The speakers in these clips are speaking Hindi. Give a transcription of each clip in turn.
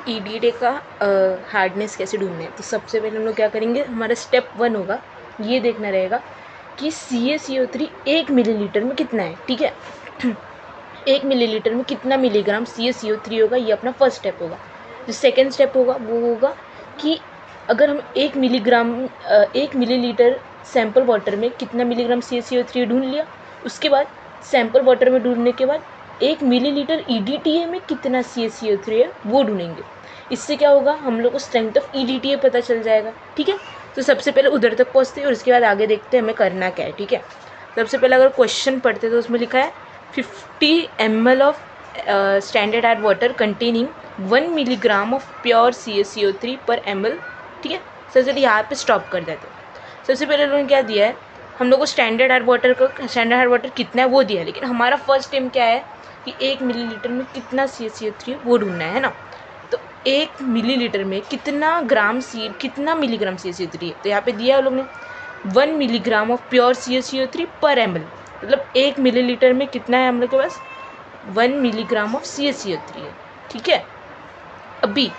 ईडीटी का हार्डनेस कैसे ढूंढना है। तो सबसे पहले हम लोग क्या करेंगे, हमारा स्टेप 1 होगा, ये देखना रहेगा कि CaCO3 1 मिलीलीटर में कितना है। ठीक है 1 मिलीलीटर में कितना मिलीग्राम CaCO3 होगा, ये अपना फर्स्ट स्टेप होगा। जो सेकेंड स्टेप होगा वो होगा कि अगर हम 1 मिलीलीटर सैम्पल वाटर में कितना मिलीग्राम CaCO3 ढूंढ लिया, उसके बाद सैम्पल वाटर में ढूंढने के बाद 1 मिलीलीटर EDTA में कितना CaCO3 है वो ढूंढेंगे। इससे क्या होगा, हम लोग को स्ट्रेंथ ऑफ EDTA पता चल जाएगा। ठीक है, तो सबसे पहले उधर तक पहुँचते हैं और उसके बाद आगे देखते हैं हमें करना क्या है। ठीक है, सबसे पहले अगर क्वेश्चन पढ़ते तो उसमें लिखा है 50 ml of standard hard water containing 1 milligram of pure CaCO3 per ml। ठीक है, चलिए यहाँ पे स्टॉप कर देते हैं। सबसे पहले उन्होंने क्या दिया है, हम लोग को स्टैंडर्ड एड वाटर कितना है वो दिया है, लेकिन हमारा फर्स्ट एम क्या है कि 1 मिलीलीटर में कितना CaCO3 वो ढूंढना है ना। तो 1 मिलीलीटर में कितना मिलीग्राम CaCO3 है, तो यहाँ पे दिया है लोग ने 1 milligram of pure CaCO3 per ml, मतलब 1 मिलीलीटर में कितना है हम लोग के पास 1 मिलीग्राम ऑफ CaCO3 है। ठीक है, अभी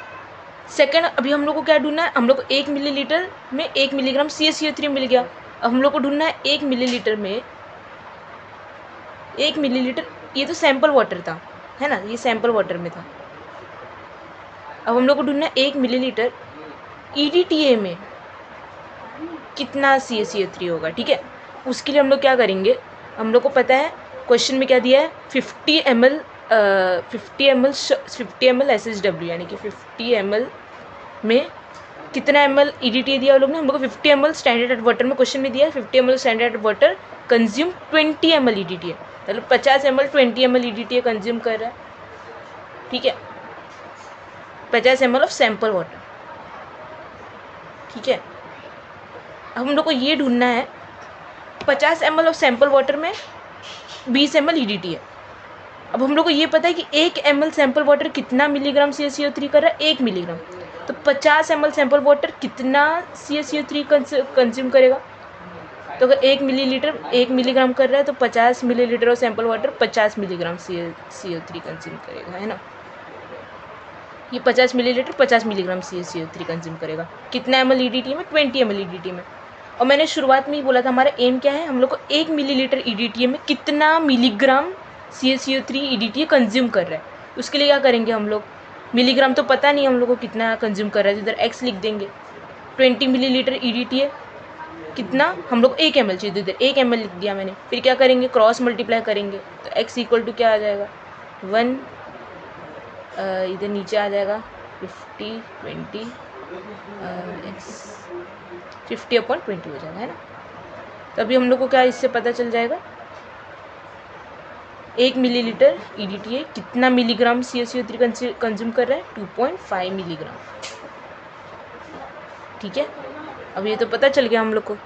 हम लोग को क्या ढूंढना है, हम लोग को 1 मिलीलीटर में 1 मिलीग्राम CaCO3 मिल गया। अब हम लोग को ढूंढना है 1 मिलीलीटर में 1 मिलीलीटर, ये तो सैम्पल वाटर था है ना, ये सैम्पल वाटर में था। अब हम लोग को ढूंढना है 1 मिलीलीटर EDTA में कितना CaCO3 होगा। ठीक है, उसके लिए हम लोग क्या करेंगे, हम लोग को पता है क्वेश्चन में क्या दिया है 50 ml SHW, यानी कि 50 ml में कितना ml EDTA दिया लोग ने, हम लोग को 50 ml स्टैंडर्ड वाटर में क्वेश्चन में दिया है 50 ml standard water consume 20 ml EDTA, मतलब 50 ml 20 ml EDTA कंज्यूम कर रहा है। ठीक है, 50 ml ऑफ सैम्पल वाटर। ठीक है, अब हम लोग को ये ढूंढना है 50 ml ऑफ सैम्पल वाटर में 20 ml EDTA। अब हम लोग को ये पता है कि 1 ml सैम्पल वाटर कितना मिलीग्राम CaCO3 कर रहा है, 1 मिलीग्राम। तो 50 ml सैम्पल वाटर कितना CaCO3 कंज्यूम करेगा, तो अगर 1 मिलीलीटर 1 मिलीग्राम कर रहा है तो 50 millilitre of sample water 50 milligram CO3 consume करेगा, है ना। ये 50 मिलीलीटर 50 मिलीग्राम CaCO3 कंज्यूम करेगा। कितना ml EDTA में, 20 ml EDTA में। और मैंने शुरुआत में ही बोला था हमारा एम क्या है, हम लोग को 1 मिलीलीटर EDTA में कितना मिलीग्राम CaCO3 EDTA कंज्यूम कर रहा है। उसके लिए क्या करेंगे हम लोग, मिलीग्राम तो पता नहीं हम लोग को कितना कंज्यूम कर रहा है, इधर x लिख देंगे। 20 मिलीलीटर EDTA कितना, हम लोग 1 ml चाहिए, इधर 1 ml लिख दिया मैंने। फिर क्या करेंगे, क्रॉस मल्टीप्लाई करेंगे तो x इक्वल टू क्या आ जाएगा 1, इधर नीचे आ जाएगा 50 20 50/20 हो जाएगा, है ना। तो अभी हम लोग को क्या इससे पता चल जाएगा 1 मिलीलीटर EDTA कितना मिलीग्राम CaCO3 कंज्यूम कर रहा है, 2.5 मिलीग्राम। ठीक है, अब ये तो पता चल गया हम लोग को।